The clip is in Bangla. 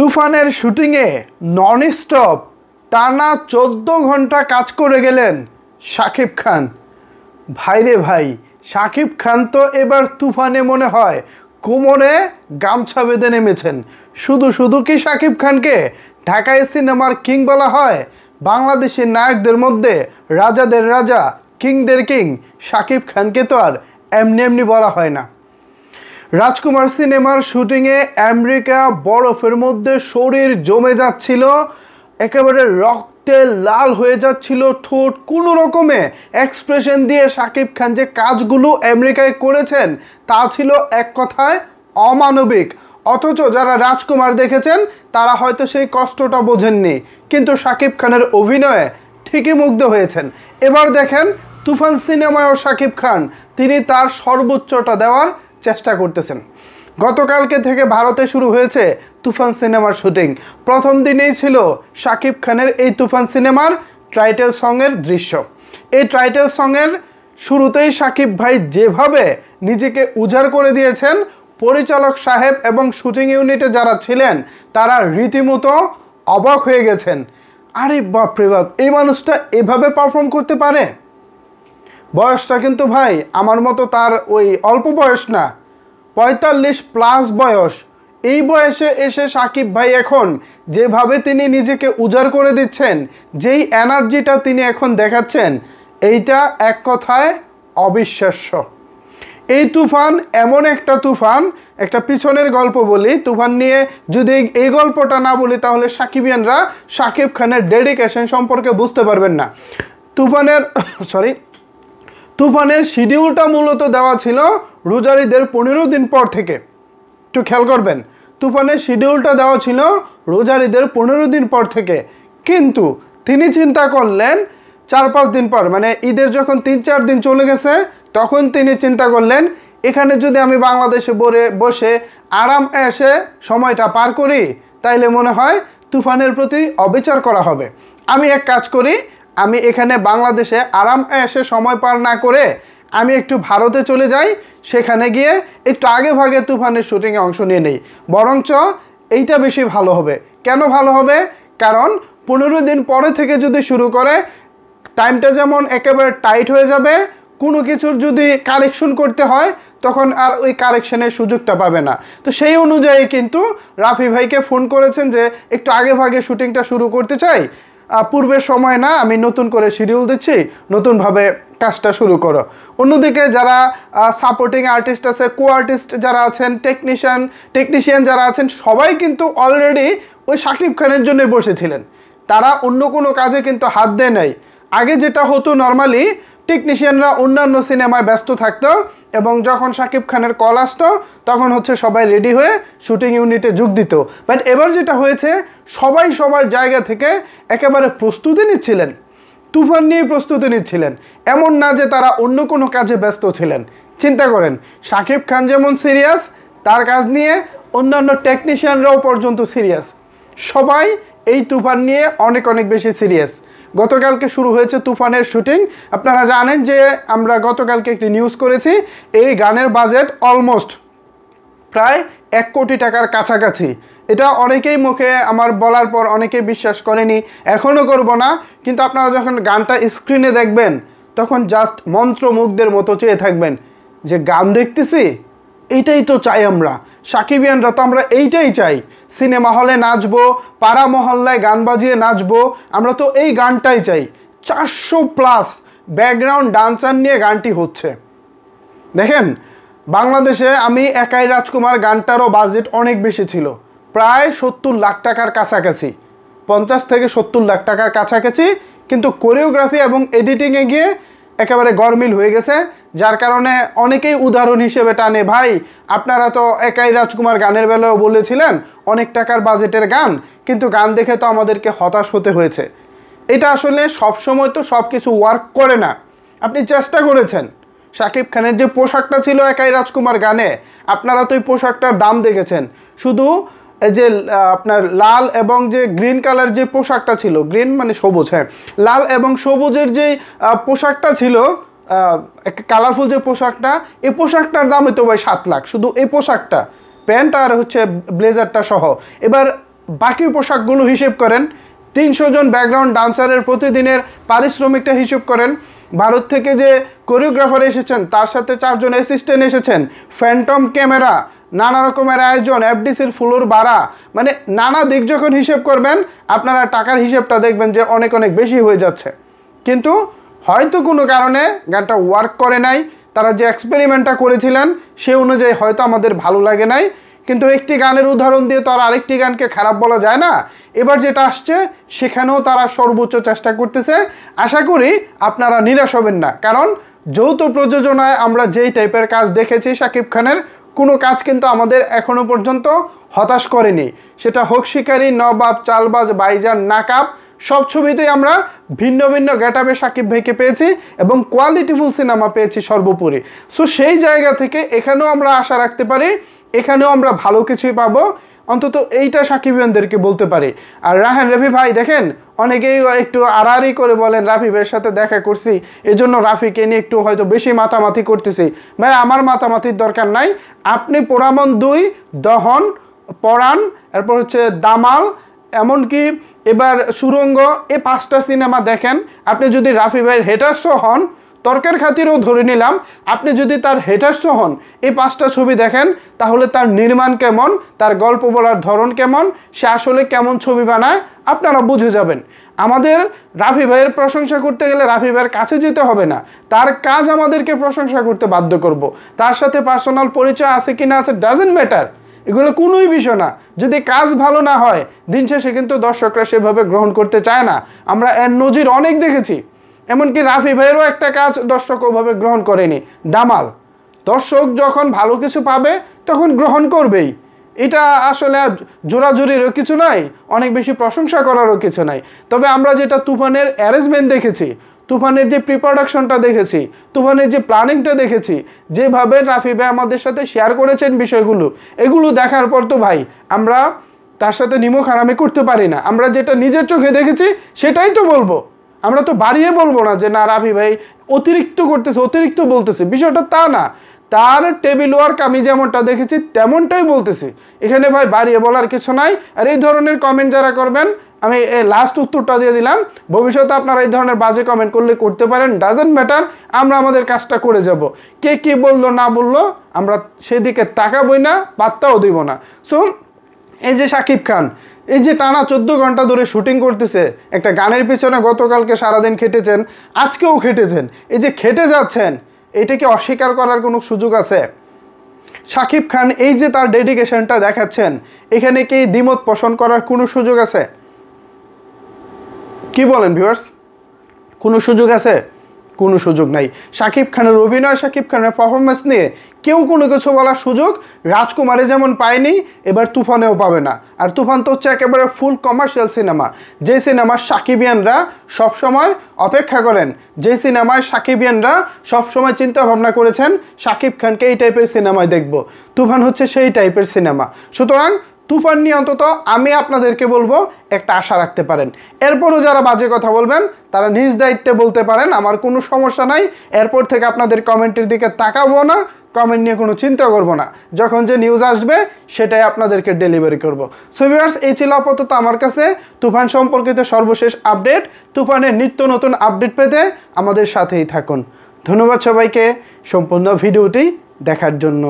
তুফানের শুটিংয়ে নন স্টপ টানা 14 ঘন্টা কাজ করে গেলেন শাকিব খান। ভাইরে ভাই, শাকিব খান তো এবার তুফানে মনে হয় কোমরে গামছা বেঁধে নেমেছেন। শুধু শুধু কি শাকিব খানকে ঢাকায় সিনেমার কিং বলা হয়? বাংলাদেশের নায়কদের মধ্যে রাজাদের রাজা, কিংদের কিং শাকিব খানকে তো আর এমনি এমনি বলা হয় না। রাজকুমার সিনেমার শুটিংয়ে আমেরিকা বরফের মধ্যে শরীর জমে যাচ্ছিল, একেবারে রক্তে লাল হয়ে যাচ্ছিল ঠোঁট। কোনো রকমে এক্সপ্রেশন দিয়ে শাকিব খান যে কাজগুলো আমেরিকায় করেছেন তা ছিল এক কথায় অমানবিক। অথচ যারা রাজকুমার দেখেছেন তারা হয়তো সেই কষ্টটা বোঝেননি, কিন্তু শাকিব খানের অভিনয়ে ঠিকই মুগ্ধ হয়েছেন। এবার দেখেন তুফান সিনেমায়ও শাকিব খান তিনি তার সর্বোচ্চটা দেওয়ার চেষ্টা করতেছেন। গতকালকে থেকে ভারতে শুরু হয়েছে তুফান সিনেমার শুটিং। প্রথম দিনেই ছিল শাকিব খানের এই তুফান সিনেমার টাইটেল সঙের দৃশ্য। এই টাইটেল সঙের শুরুতেই শাকিব ভাই যেভাবে নিজেকে উজাড় করে দিয়েছেন, পরিচালক সাহেব এবং শুটিং ইউনিটে যারা ছিলেন তারা রীতিমতো অবাক হয়ে গেছেন। আরে বাপরে বাপ, এই মানুষটা এভাবে পারফর্ম করতে পারে। বয়সটা কিন্তু ভাই আমার মতো তার ওই অল্প বয়স না, 45+ বয়স। এই বয়সে এসে শাকিব ভাই এখন যেভাবে তিনি নিজেকে উজাড় করে দিচ্ছেন, যেই এনার্জিটা তিনি এখন দেখাচ্ছেন, এইটা এক কথায় অবিশ্বাস্য। এই তুফান এমন একটা তুফান, একটা পিছনের গল্প বলি তুফান নিয়ে। যদি এই গল্পটা না বলি তাহলে সাকিবিয়ানরা শাকিব খানের ডেডিকেশন সম্পর্কে বুঝতে পারবেন না। তুফানের শিডিউলটা মূলত দেওয়া ছিল রোজার ঈদের 15 দিন পর থেকে। একটু খেয়াল করবেন, তুফানের শিডিউলটা দেওয়া ছিল রোজার ঈদের 15 দিন পর থেকে, কিন্তু তিনি চিন্তা করলেন 4-5 দিন পর, মানে ঈদের যখন 3-4 দিন চলে গেছে তখন তিনি চিন্তা করলেন এখানে যদি আমি বাংলাদেশে বসে আরাম এসে সময়টা পার করি তাইলে মনে হয় তুফানের প্রতি অবিচার করা হবে। আমি এক কাজ করি, আমি এখানে বাংলাদেশে আরাম এসে সময় পার না করে আমি একটু ভারতে চলে যাই, সেখানে গিয়ে একটু আগে ভাগে তুফানের শুটিংয়ে অংশ নিয়ে নেই। বরঞ্চ এইটা বেশি ভালো হবে। কেন ভালো হবে? কারণ 15 দিন পরে থেকে যদি শুরু করে টাইমটা যেমন একেবারে টাইট হয়ে যাবে, কোনো কিছুর যদি কারেকশন করতে হয় তখন আর ওই কারেকশনের সুযোগটা পাবে না। তো সেই অনুযায়ী কিন্তু রাফি ভাইকে ফোন করেছেন যে একটু আগে ভাগে শুটিংটা শুরু করতে চাই, পূর্বের সময় না, আমি নতুন করে শিডিউল দিচ্ছি, নতুনভাবে কাজটা শুরু করো। অন্যদিকে যারা সাপোর্টিং আর্টিস্ট আছে, কো আর্টিস্ট যারা আছেন, টেকনিশিয়ান যারা আছেন, সবাই কিন্তু অলরেডি ওই শাকিব খানের জন্য বসেছিলেন। তারা অন্য কোনো কাজে কিন্তু হাত দেয় নাই। আগে যেটা হতো, নর্মালি টেকনিশিয়ানরা অন্যান্য সিনেমায় ব্যস্ত থাকতো এবং যখন শাকিব খানের কল আসতো তখন হচ্ছে সবাই রেডি হয়ে শুটিং ইউনিটে যোগ দিত। বাট এবার যেটা হয়েছে, সবাই সবার জায়গা থেকে একেবারে প্রস্তুতি নিচ্ছিলেন, তুফান নিয়ে প্রস্তুতি নিচ্ছিলেন। এমন না যে তারা অন্য কোনো কাজে ব্যস্ত ছিলেন। চিন্তা করেন, শাকিব খান যেমন সিরিয়াস, তার কাজ নিয়ে অন্যান্য টেকনিশিয়ানরাও পর্যন্ত সিরিয়াস। সবাই এই তুফান নিয়ে অনেক অনেক বেশি সিরিয়াস। গতকালকে শুরু হয়েছে তুফানের শুটিং। আপনারা জানেন যে আমরা গতকালকে একটি নিউজ করেছি, এই গানের বাজেট অলমোস্ট প্রায় 1 কোটি টাকার কাছাকাছি। এটা অনেকেই মুখে আমার বলার পর অনেকেই বিশ্বাস করেনি, এখনও করব না, কিন্তু আপনারা যখন গানটা স্ক্রিনে দেখবেন তখন জাস্ট মন্ত্রমুগ্ধের মতো চেয়ে থাকবেন যে গান দেখতেছি, এইটাই তো চাই আমরা সাকিবিয়ানরা, তো আমরা এইটাই চাই। সিনেমা হলে নাচবো, পাড়া মহল্লায় গান বাজিয়ে নাচবো, আমরা তো এই গানটাই চাই। 400+ ব্যাকগ্রাউন্ড ডান্সার নিয়ে গানটি হচ্ছে। দেখেন, বাংলাদেশে আমি একাই রাজকুমার গানটারও বাজেট অনেক বেশি ছিল, প্রায় 70 লাখ টাকার কাছাকাছি, 50 থেকে 70 লাখ টাকার কাছাকাছি, কিন্তু কোরিওগ্রাফি এবং এডিটিংয়ে গিয়ে একেবারে গরমিল হয়ে গেছে। যার কারণে অনেকেই উদাহরণ হিসেবে টানে, ভাই আপনারা তো একাই রাজকুমার গানের বেলাও বলেছিলেন অনেক টাকার বাজেটের গান, কিন্তু গান দেখে তো আমাদেরকে হতাশ হতে হয়েছে। এটা আসলে সবসময় তো সব কিছু ওয়ার্ক করে না। আপনি চেষ্টা করেছেন, শাকিব খানের যে পোশাকটা ছিল একাই রাজকুমার গানে, আপনারা তো এই পোশাকটার দাম দেখেছেন। শুধু এই যে আপনার লাল এবং যে গ্রিন কালার যে পোশাকটা ছিল, গ্রিন মানে সবুজ, হ্যাঁ, লাল এবং সবুজের যে পোশাকটা ছিল, কালারফুল যে পোশাকটা, এই পোশাকটার দাম হতো ভাই 7 লাখ, শুধু এই পোশাকটা, প্যান্ট আর হচ্ছে ব্লেজারটা সহ। এবার বাকি পোশাকগুলো হিসেব করেন, 300 জন ব্যাকগ্রাউন্ড ডান্সারের প্রতিদিনের পারিশ্রমিকটা হিসেব করেন, ভারত থেকে যে কোরিওগ্রাফার এসেছেন তার সাথে 4 জন অ্যাসিস্ট্যান্ট এসেছেন, ফ্যান্টম ক্যামেরা, নানা রকমের আয়োজন, এফডিসির ফ্লোর ভাড়া, মানে নানা দিক যখন হিসেব করবেন আপনারা টাকার হিসেবটা দেখবেন যে অনেক অনেক বেশি হয়ে যাচ্ছে। কিন্তু হয়তো কোনো কারণে গানটা ওয়ার্ক করে নাই, তারা যে এক্সপেরিমেন্টটা করেছিলেন সে অনুযায়ী হয়তো আমাদের ভালো লাগে নাই। কিন্তু একটি গানের উদাহরণ দিয়ে তো আর আরেকটি গানকে খারাপ বলা যায় না। এবার যেটা আসছে সেখানেও তারা সর্বোচ্চ চেষ্টা করতেছে। আশা করি আপনারা নিরাশ হবেন না, কারণ যৌথ প্রযোজনায় আমরা যেই টাইপের কাজ দেখেছি শাকিব খানের, কোনো কাজ কিন্তু আমাদের এখনো পর্যন্ত হতাশ করেনি। সেটা হোক শিকারি, নবাব, চালবাজ, ভাইজান, নাকাব, সব ছবিতেই আমরা ভিন্ন ভিন্ন গেটআপে শাকিব ভাইকে পেয়েছি এবং কোয়ালিটিফুল সিনেমা পেয়েছি সর্বোপরি। সো সেই জায়গা থেকে এখানেও আমরা আশা রাখতে পারি, এখানেও আমরা ভালো কিছুই পাবো, অন্তত এইটা সাকিবিয়ানদেরকে বলতে পারি। আর রায়হান রাফি ভাই দেখেন, অনেকেই একটু আড়াআড়ি করে বলেন রাফি ভাইয়ের সাথে দেখা করছি এজন্য রাফিকে নিয়ে একটু হয়তো বেশি মাতামাতি করতেছি। ভাই আমার মাতামাতির দরকার নাই। আপনি পোড়ামন 2, দহন, পরাণ, এরপর হচ্ছে দামাল, এমনকি এবার সুরঙ্গ, এই 5টা সিনেমা দেখেন। আপনি যদি রাফি ভাইয়ের হেটার্সও হন, তর্কের খাতিরেও ধরে নিলাম, আপনি যদি তার হেটার্সও হন, এই 5টা ছবি দেখেন, তাহলে তার নির্মাণ কেমন, তার গল্প বলার ধরন কেমন, সে আসলে কেমন ছবি বানায় আপনারা বুঝে যাবেন। আমাদের রাফি ভাইয়ের প্রশংসা করতে গেলে রাফি ভাইয়ের কাছে যেতে হবে না, তার কাজ আমাদেরকে প্রশংসা করতে বাধ্য করব। তার সাথে পার্সোনাল পরিচয় আছে কি না আছে ডাজেন্ট ম্যাটার, এগুলো কোনোই বিষয় না। যদি কাজ ভালো না হয় দিন শেষে কিন্তু দর্শকরা সেভাবে গ্রহণ করতে চায় না। আমরা এর নজির অনেক দেখেছি। এমনকি রাফি ভাইয়েরও একটা কাজ দর্শক ওভাবে গ্রহণ করেনি, দামাল। দর্শক যখন ভালো কিছু পাবে তখন গ্রহণ করবেই, এটা আসলে জোরাজুরিরও কিছু নাই, অনেক বেশি প্রশংসা করারও কিছু নাই। তবে আমরা যেটা তুফানের অ্যারেঞ্জমেন্ট দেখেছি, তুফানের যে প্রিপ্রোডাকশনটা দেখেছি, তুফানের যে প্ল্যানিংটা দেখেছি, যেভাবে রাফি ভাই আমাদের সাথে শেয়ার করেছেন বিষয়গুলো, এগুলো দেখার পর তো ভাই আমরা তার সাথে নিমক হারামি করতে পারি না। আমরা যেটা নিজের চোখে দেখেছি সেটাই তো বলবো, আমরা তো বাড়িয়ে বলবো না যে না রাফি ভাই অতিরিক্ত করতেছে, অতিরিক্ত বলতেছে, বিষয়টা তা না। তার টেবিল ওয়ার্ক আমি যেমনটা দেখেছি তেমনটাই বলতেছি, এখানে ভাই বাড়িয়ে বলার কিছু নাই। আর এই ধরনের কমেন্ট যারা করবেন, আমি লাস্ট উত্তরটা দিয়ে দিলাম, ভবিষ্যতে আপনারা এই ধরনের বাজে কমেন্ট করলে করতে পারেন, ডাজেন্ট ম্যাটার, আমরা আমাদের কাজটা করে যাব। কে কী বললো না বললো আমরা সেদিকে তাকাবই না, পাত্তাও দিব না। সো এই যে শাকিব খান এই যে টানা 14 ঘন্টা ধরে শুটিং করতেছে একটা গানের পিছনে, গতকালকে সারাদিন খেটেছেন, আজকেও খেটেছেন, এই যে খেটে যাচ্ছেন, এটাকে অস্বীকার করার কোনো সুযোগ আছে? শাকিব খান এই যে তার ডেডিকেশনটা দেখাচ্ছেন, এখানে কি দ্বিমত পোষণ করার কোনো সুযোগ আছে? কি বলেন ভিউয়ার্স, কোনো সুযোগ আছে? কোনো সুযোগ নাই। শাকিব খানের অভিনয়, শাকিব খানের পারফরমেন্স নিয়ে কেউ কোনো কিছু বলার সুযোগ রাজকুমারে যেমন পায়নি, এবার তুফানেও পাবে না। আর তুফান তো হচ্ছে একেবারে ফুল কমার্শিয়াল সিনেমা, যে সিনেমা সাকিবিয়ানরা সবসময় অপেক্ষা করেন, যে সিনেমায় সাকিবিয়ানরা সবসময় চিন্তা ভাবনা করেছেন শাকিব খানকে এই টাইপের সিনেমায় দেখব। তুফান হচ্ছে সেই টাইপের সিনেমা। সুতরাং তুফান নিয়ে অন্তত আমি আপনাদেরকে বলবো একটা আশা রাখতে পারেন। এরপরও যারা বাজে কথা বলবেন তারা নিজ দায়িত্বে বলতে পারেন, আমার কোনো সমস্যা নাই। এরপর থেকে আপনাদের কমেন্টের দিকে তাকাবো না, কমেন্ট নিয়ে কোনো চিন্তা করবো না, যখন যে নিউজ আসবে সেটাই আপনাদেরকে ডেলিভারি করব। সো ভিউয়ার্স, এই ছিল আপাতত আমার কাছে তুফান সম্পর্কিত সর্বশেষ আপডেট। তুফানের নিত্য নতুন আপডেট পেতে আমাদের সাথেই থাকুন। ধন্যবাদ সবাইকে সম্পূর্ণ ভিডিওটি দেখার জন্য।